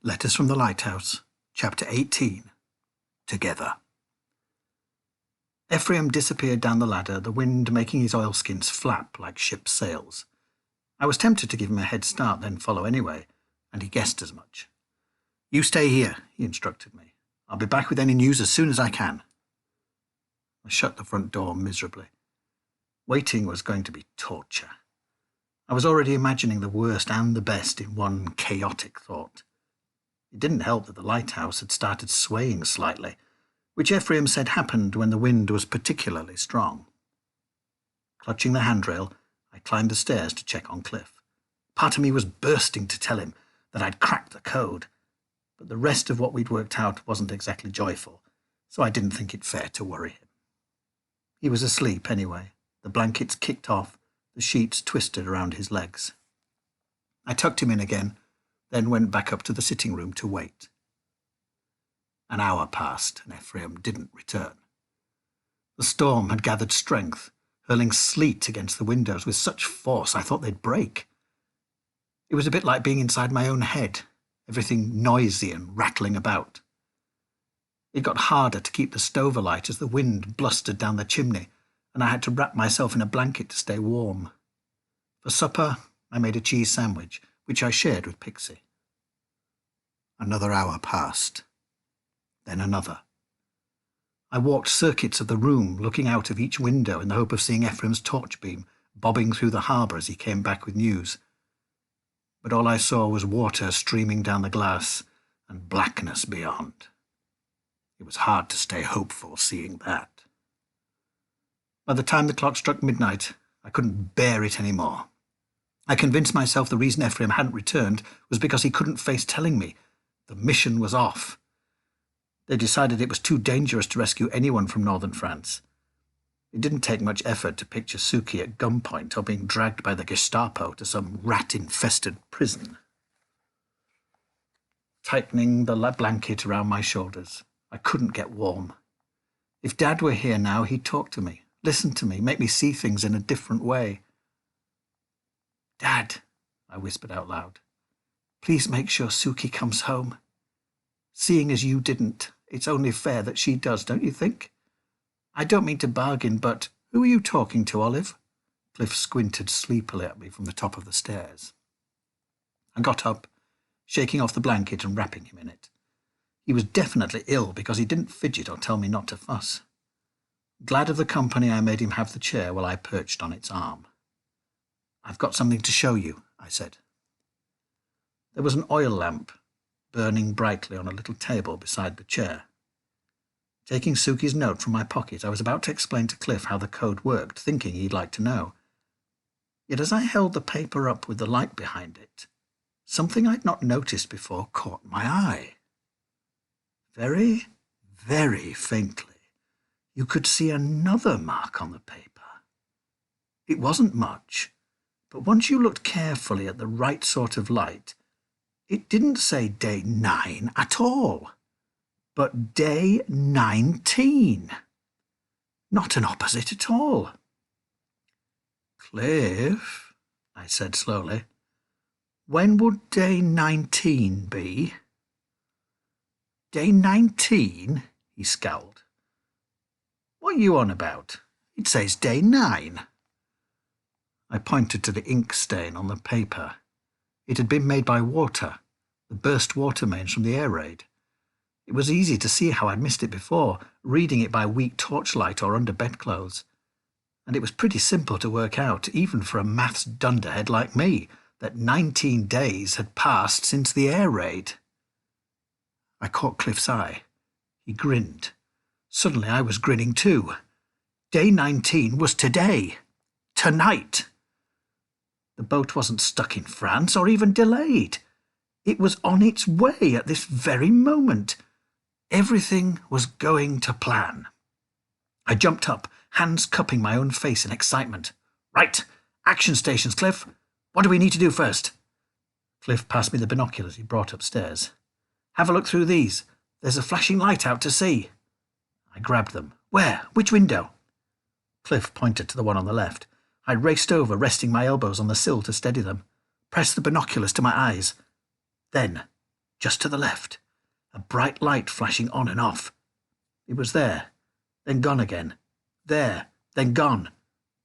Letters from the Lighthouse, Chapter 18. Together. Ephraim disappeared down the ladder, the wind making his oilskins flap like ship's sails. I was tempted to give him a head start, then follow anyway, and he guessed as much. "You stay here," he instructed me. "I'll be back with any news as soon as I can." I shut the front door miserably. Waiting was going to be torture. I was already imagining the worst and the best in one chaotic thought. It didn't help that the lighthouse had started swaying slightly, which Ephraim said happened when the wind was particularly strong. Clutching the handrail, I climbed the stairs to check on Cliff. Part of me was bursting to tell him that I'd cracked the code, but the rest of what we'd worked out wasn't exactly joyful, so I didn't think it fair to worry him. He was asleep anyway, the blankets kicked off, the sheets twisted around his legs. I tucked him in again, then went back up to the sitting room to wait. An hour passed, and Ephraim didn't return. The storm had gathered strength, hurling sleet against the windows with such force I thought they'd break. It was a bit like being inside my own head, everything noisy and rattling about. It got harder to keep the stove alight as the wind blustered down the chimney, and I had to wrap myself in a blanket to stay warm. For supper, I made a cheese sandwich, which I shared with Pixie. Another hour passed, then another. I walked circuits of the room, looking out of each window in the hope of seeing Ephraim's torch beam bobbing through the harbour as he came back with news. But all I saw was water streaming down the glass and blackness beyond. It was hard to stay hopeful seeing that. By the time the clock struck midnight, I couldn't bear it any more. I convinced myself the reason Ephraim hadn't returned was because he couldn't face telling me. The mission was off. They decided it was too dangerous to rescue anyone from northern France. It didn't take much effort to picture Suki at gunpoint or being dragged by the Gestapo to some rat-infested prison. Tightening the blanket around my shoulders, I couldn't get warm. If Dad were here now, he'd talk to me, listen to me, make me see things in a different way. "Dad," I whispered out loud, "please make sure Suki comes home. Seeing as you didn't, it's only fair that she does, don't you think? I don't mean to bargain, but who are you talking to, Olive?" Cliff squinted sleepily at me from the top of the stairs. I got up, shaking off the blanket and wrapping him in it. He was definitely ill because he didn't fidget or tell me not to fuss. Glad of the company, I made him have the chair while I perched on its arm. "I've got something to show you," I said. There was an oil lamp burning brightly on a little table beside the chair. Taking Suki's note from my pocket, I was about to explain to Cliff how the code worked, thinking he'd like to know. Yet as I held the paper up with the light behind it, something I'd not noticed before caught my eye. Very, very faintly, you could see another mark on the paper. It wasn't much, but once you looked carefully at the right sort of light, it didn't say day 9 at all, but day 19. Not an opposite at all. "Cliff," I said slowly, "when would day 19 be?" "Day 19? He scowled. "What are you on about? It says day 9. I pointed to the ink stain on the paper. It had been made by water, the burst water mains from the air raid. It was easy to see how I'd missed it before, reading it by weak torchlight or under bedclothes. And it was pretty simple to work out, even for a maths dunderhead like me, that 19 days had passed since the air raid. I caught Cliff's eye. He grinned. Suddenly I was grinning too. Day 19 was today. Tonight. The boat wasn't stuck in France or even delayed. It was on its way at this very moment. Everything was going to plan. I jumped up, hands cupping my own face in excitement. "Right, action stations, Cliff. What do we need to do first?" Cliff passed me the binoculars he brought upstairs. "Have a look through these. There's a flashing light out to sea." I grabbed them. "Where? Which window?" Cliff pointed to the one on the left. I raced over, resting my elbows on the sill to steady them, pressed the binoculars to my eyes. Then just to the left, a bright light flashing on and off. It was there, then gone again. There, then gone.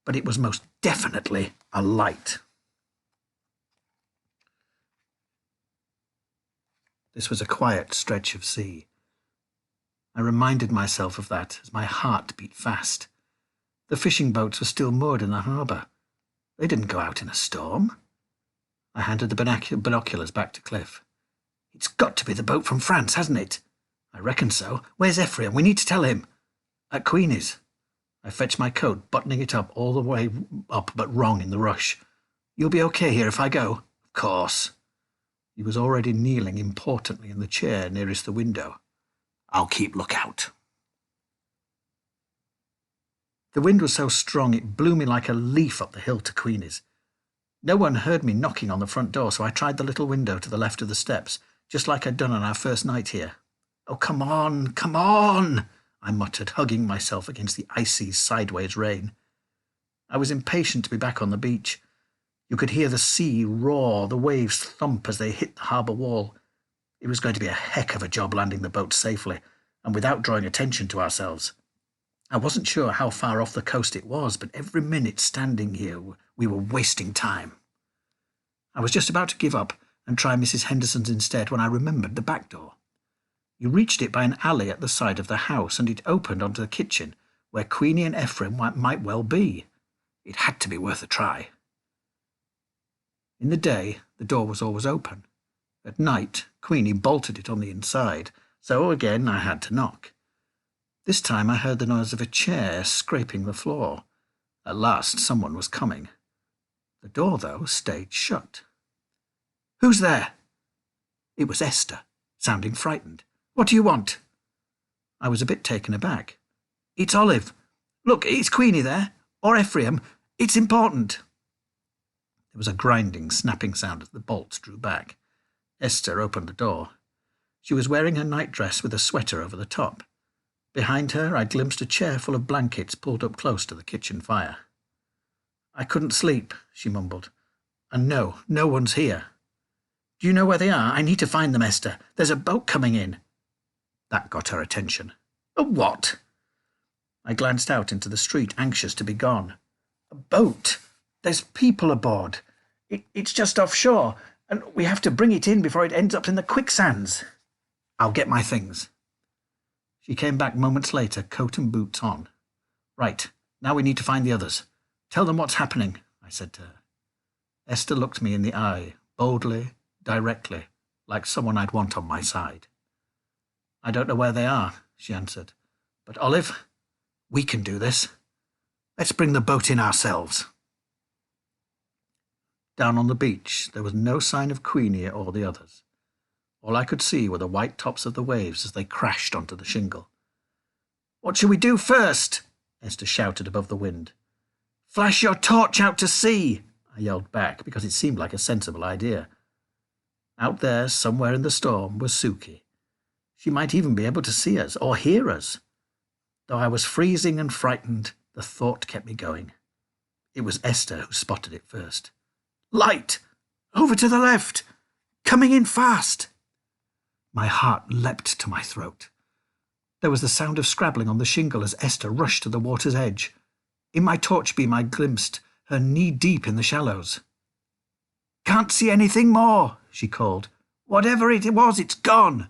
But it was most definitely a light. This was a quiet stretch of sea. I reminded myself of that as my heart beat fast. The fishing boats were still moored in the harbour. They didn't go out in a storm. I handed the binoculars back to Cliff. It's got to be the boat from France, hasn't it? I reckon so. Where's Ephraim? We need to tell him. At Queenie's. I fetched my coat, buttoning it up all the way up but wrong in the rush. You'll be okay here if I go? Of course. He was already kneeling importantly in the chair nearest the window. I'll keep lookout. The wind was so strong it blew me like a leaf up the hill to Queenie's. No one heard me knocking on the front door, so I tried the little window to the left of the steps, just like I'd done on our first night here. Oh, come on, I muttered, hugging myself against the icy sideways rain. I was impatient to be back on the beach. You could hear the sea roar, the waves thump as they hit the harbour wall. It was going to be a heck of a job landing the boat safely, and without drawing attention to ourselves. I wasn't sure how far off the coast it was, but every minute standing here, we were wasting time. I was just about to give up and try Mrs. Henderson's instead when I remembered the back door. You reached it by an alley at the side of the house, and it opened onto the kitchen, where Queenie and Ephraim might well be. It had to be worth a try. In the day, the door was always open. At night, Queenie bolted it on the inside, so again I had to knock. This time I heard the noise of a chair scraping the floor. At last someone was coming. The door, though, stayed shut. Who's there? It was Esther, sounding frightened. What do you want? I was a bit taken aback. It's Olive. Look, it's Queenie there. Or Ephraim. It's important. There was a grinding, snapping sound as the bolts drew back. Esther opened the door. She was wearing her nightdress with a sweater over the top. Behind her, I glimpsed a chair full of blankets pulled up close to the kitchen fire. I couldn't sleep, she mumbled. And no one's here. Do you know where they are? I need to find them, Esther. There's a boat coming in. That got her attention. A what? I glanced out into the street, anxious to be gone. A boat. There's people aboard. It's just offshore, and we have to bring it in before it ends up in the quicksands. I'll get my things. She came back moments later, coat and boots on. Right, now we need to find the others. Tell them what's happening, I said to her. Esther looked me in the eye, boldly, directly, like someone I'd want on my side. I don't know where they are, she answered. But Olive, we can do this. Let's bring the boat in ourselves. Down on the beach, there was no sign of Queenie or the others. All I could see were the white tops of the waves as they crashed onto the shingle. What shall we do first? Esther shouted above the wind. Flash your torch out to sea, I yelled back, because it seemed like a sensible idea. Out there, somewhere in the storm, was Suki. She might even be able to see us, or hear us. Though I was freezing and frightened, the thought kept me going. It was Esther who spotted it first. Light! Over to the left! Coming in fast! My heart leapt to my throat. There was the sound of scrabbling on the shingle as Esther rushed to the water's edge. In my torch beam I glimpsed her knee-deep in the shallows. Can't see anything more, she called. Whatever it was, it's gone.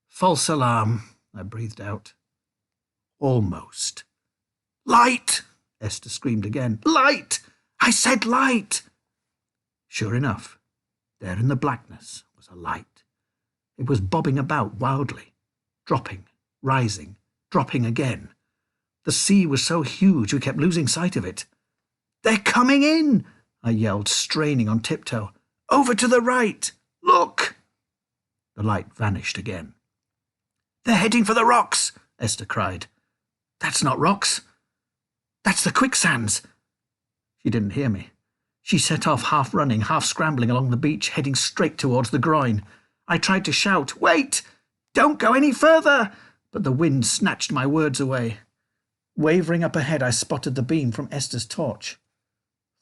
False alarm, I breathed out. Almost. Light! Esther screamed again. Light! I said light! Sure enough, there in the blackness was a light. It was bobbing about wildly, dropping, rising, dropping again. The sea was so huge we kept losing sight of it. They're coming in, I yelled, straining on tiptoe. Over to the right! Look! The light vanished again. They're heading for the rocks, Esther cried. That's not rocks. That's the quicksands. She didn't hear me. She set off half running, half scrambling along the beach, heading straight towards the groin. I tried to shout, Wait! Don't go any further! But the wind snatched my words away. Wavering up ahead, I spotted the beam from Esther's torch.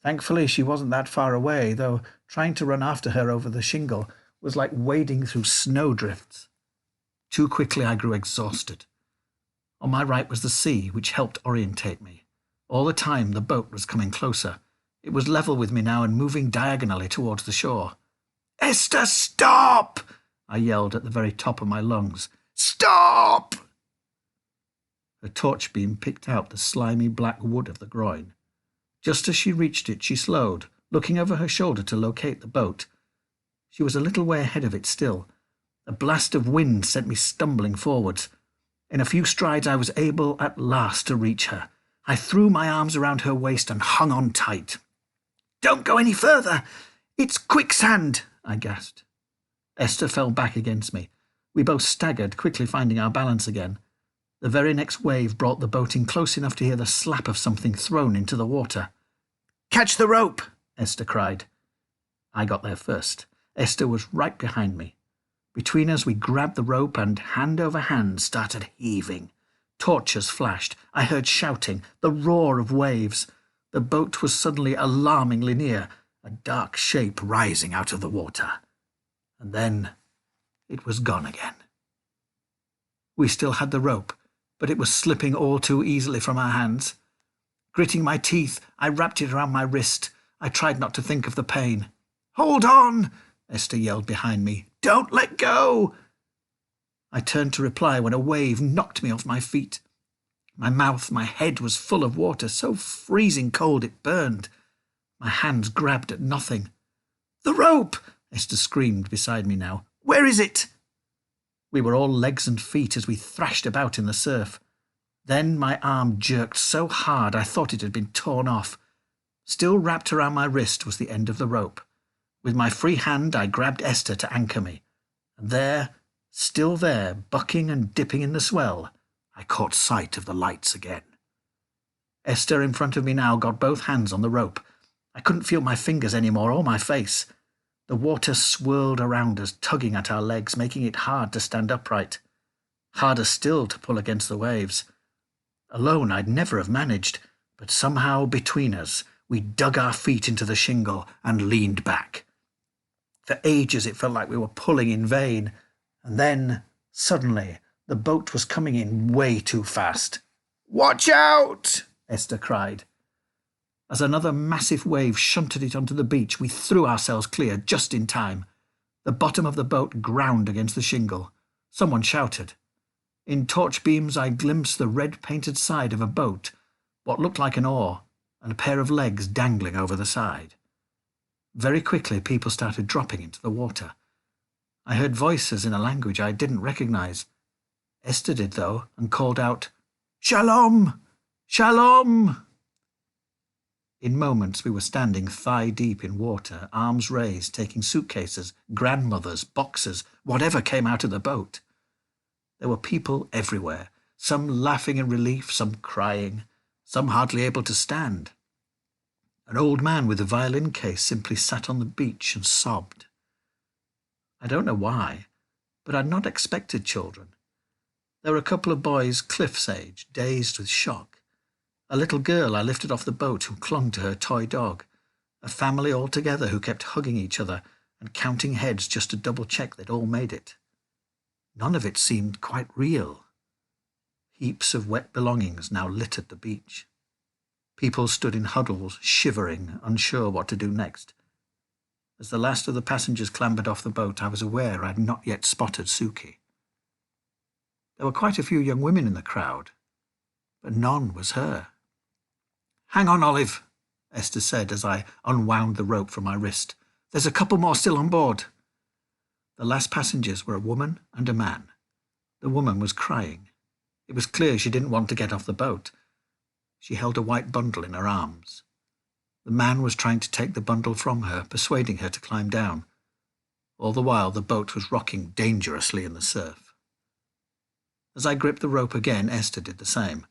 Thankfully, she wasn't that far away, though trying to run after her over the shingle was like wading through snowdrifts. Too quickly I grew exhausted. On my right was the sea, which helped orientate me. All the time the boat was coming closer. It was level with me now and moving diagonally towards the shore. "Esther, stop!" I yelled at the very top of my lungs. "Stop!" Her torch beam picked out the slimy black wood of the groin. Just as she reached it, she slowed, looking over her shoulder to locate the boat. She was a little way ahead of it still. A blast of wind sent me stumbling forwards. In a few strides I was able at last to reach her. I threw my arms around her waist and hung on tight. "Don't go any further! It's quicksand!" I gasped. Esther fell back against me. We both staggered, quickly finding our balance again. The very next wave brought the boat in close enough to hear the slap of something thrown into the water. "Catch the rope!" Esther cried. I got there first. Esther was right behind me. Between us we grabbed the rope and, hand over hand, started heaving. Torches flashed. I heard shouting, the roar of waves. The boat was suddenly alarmingly near, a dark shape rising out of the water. And then it was gone again. We still had the rope, but it was slipping all too easily from our hands. Gritting my teeth, I wrapped it around my wrist. I tried not to think of the pain. "Hold on!" Esther yelled behind me. "Don't let go!" I turned to reply when a wave knocked me off my feet. My mouth, my head was full of water, so freezing cold it burned. My hands grabbed at nothing. "The rope!" Esther screamed beside me now. "Where is it?" We were all legs and feet as we thrashed about in the surf. Then my arm jerked so hard I thought it had been torn off. Still wrapped around my wrist was the end of the rope. With my free hand I grabbed Esther to anchor me. And there, still there, bucking and dipping in the swell, I caught sight of the lights again. Esther in front of me now got both hands on the rope. I couldn't feel my fingers anymore or my face. The water swirled around us, tugging at our legs, making it hard to stand upright. Harder still to pull against the waves. Alone I'd never have managed, but somehow between us we dug our feet into the shingle and leaned back. For ages it felt like we were pulling in vain, and then, suddenly, the boat was coming in way too fast. "Watch out!" Esther cried. As another massive wave shunted it onto the beach, we threw ourselves clear just in time. The bottom of the boat ground against the shingle. Someone shouted. In torch beams I glimpsed the red-painted side of a boat, what looked like an oar, and a pair of legs dangling over the side. Very quickly people started dropping into the water. I heard voices in a language I didn't recognize. Esther did, though, and called out, "Shalom! Shalom!" In moments we were standing thigh-deep in water, arms raised, taking suitcases, grandmothers, boxes, whatever came out of the boat. There were people everywhere, some laughing in relief, some crying, some hardly able to stand. An old man with a violin case simply sat on the beach and sobbed. I don't know why, but I'd not expected children. There were a couple of boys Cliff's age, dazed with shock. A little girl I lifted off the boat who clung to her toy dog. A family all together who kept hugging each other and counting heads just to double-check they'd all made it. None of it seemed quite real. Heaps of wet belongings now littered the beach. People stood in huddles, shivering, unsure what to do next. As the last of the passengers clambered off the boat, I was aware I'd not yet spotted Suki. There were quite a few young women in the crowd, but none was her. "Hang on, Olive," Esther said as I unwound the rope from my wrist. "There's a couple more still on board." The last passengers were a woman and a man. The woman was crying. It was clear she didn't want to get off the boat. She held a white bundle in her arms. The man was trying to take the bundle from her, persuading her to climb down. All the while the boat was rocking dangerously in the surf. As I gripped the rope again, Esther did the same.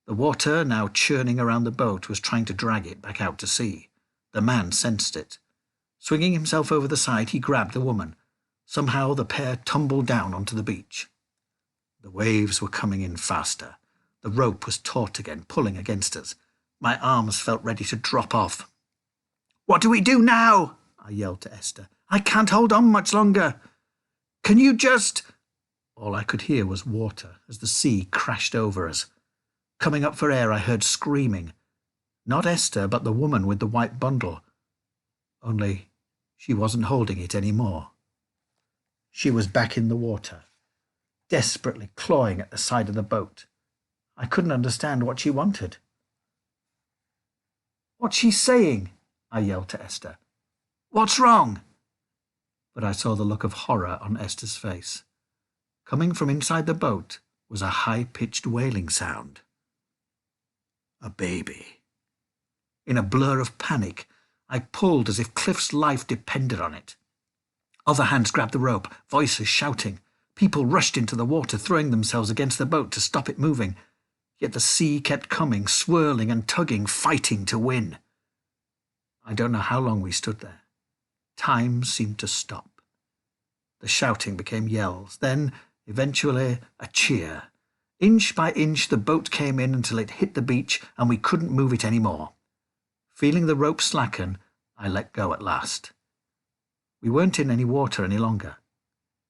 The water, now churning around the boat, was trying to drag it back out to sea. The man sensed it. Swinging himself over the side, he grabbed the woman. Somehow the pair tumbled down onto the beach. The waves were coming in faster. The rope was taut again, pulling against us. My arms felt ready to drop off. "What do we do now?" I yelled to Esther. "I can't hold on much longer. Can you just—" All I could hear was water as the sea crashed over us. Coming up for air, I heard screaming. Not Esther, but the woman with the white bundle. Only she wasn't holding it anymore. She was back in the water, desperately clawing at the side of the boat. I couldn't understand what she wanted. "What's she saying?" I yelled to Esther. "What's wrong?" But I saw the look of horror on Esther's face. Coming from inside the boat was a high-pitched wailing sound. A baby. In a blur of panic, I pulled as if Cliff's life depended on it. Other hands grabbed the rope, voices shouting. People rushed into the water, throwing themselves against the boat to stop it moving. Yet the sea kept coming, swirling and tugging, fighting to win. I don't know how long we stood there. Time seemed to stop. The shouting became yells, then, eventually, a cheer. Inch by inch, the boat came in until it hit the beach and we couldn't move it any more. Feeling the rope slacken, I let go at last. We weren't in any water any longer.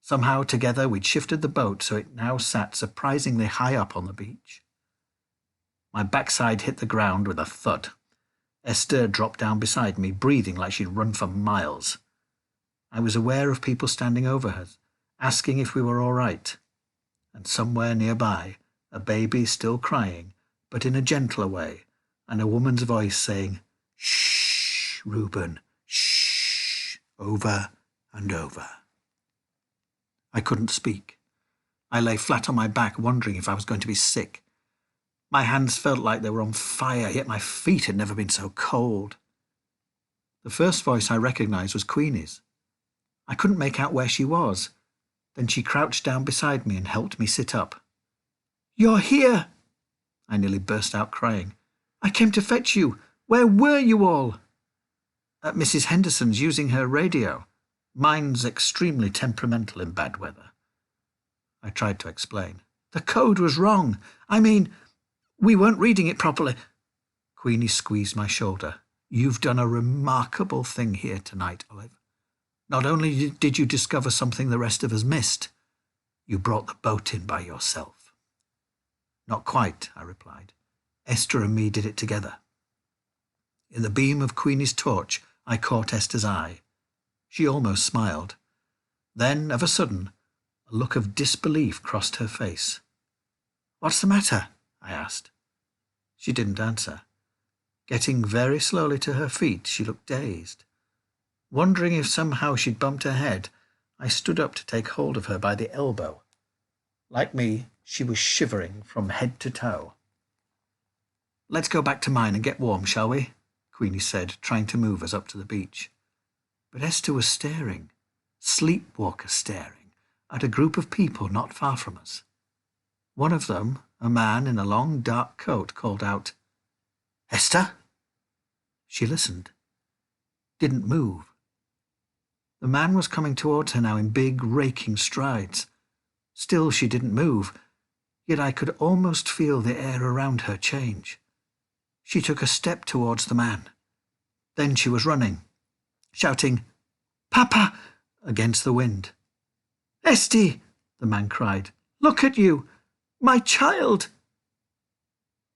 Somehow, together, we'd shifted the boat so it now sat surprisingly high up on the beach. My backside hit the ground with a thud. Esther dropped down beside me, breathing like she'd run for miles. I was aware of people standing over her, asking if we were all right. And somewhere nearby, a baby still crying, but in a gentler way, and a woman's voice saying, "Shh, Reuben, shh," over and over. I couldn't speak. I lay flat on my back, wondering if I was going to be sick. My hands felt like they were on fire, yet my feet had never been so cold. The first voice I recognized was Queenie's. I couldn't make out where she was. Then she crouched down beside me and helped me sit up. "You're here!" I nearly burst out crying. "I came to fetch you. Where were you all?" "At Mrs. Henderson's, using her radio. Mine's extremely temperamental in bad weather." I tried to explain. "The code was wrong. I mean, we weren't reading it properly." Queenie squeezed my shoulder. "You've done a remarkable thing here tonight, Olive. Not only did you discover something the rest of us missed, you brought the boat in by yourself." "Not quite," I replied. "Esther and me did it together." In the beam of Queenie's torch, I caught Esther's eye. She almost smiled. Then, of a sudden, a look of disbelief crossed her face. "What's the matter?" I asked. She didn't answer. Getting very slowly to her feet, she looked dazed. Wondering if somehow she'd bumped her head, I stood up to take hold of her by the elbow. Like me, she was shivering from head to toe. "Let's go back to mine and get warm, shall we?" Queenie said, trying to move us up to the beach. But Esther was staring, sleepwalker staring, at a group of people not far from us. One of them, a man in a long dark coat, called out, "Esther?" She listened. Didn't move. The man was coming towards her now in big, raking strides. Still she didn't move, yet I could almost feel the air around her change. She took a step towards the man. Then she was running, shouting, "Papa!" against the wind. "Esty!" the man cried. "Look at you! My child!"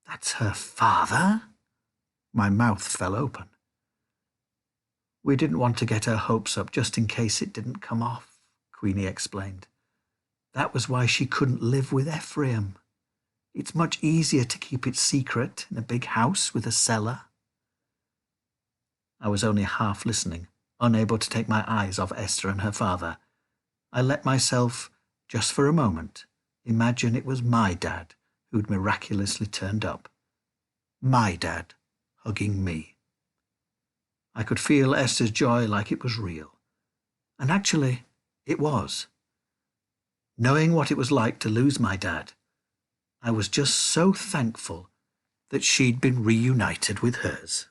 "That's her father?" My mouth fell open. "We didn't want to get her hopes up just in case it didn't come off," Queenie explained. "That was why she couldn't live with Ephraim. It's much easier to keep it secret in a big house with a cellar." I was only half listening, unable to take my eyes off Esther and her father. I let myself, just for a moment, imagine it was my dad who'd miraculously turned up. My dad hugging me. I could feel Esther's joy like it was real. And actually, it was. Knowing what it was like to lose my dad, I was just so thankful that she'd been reunited with hers.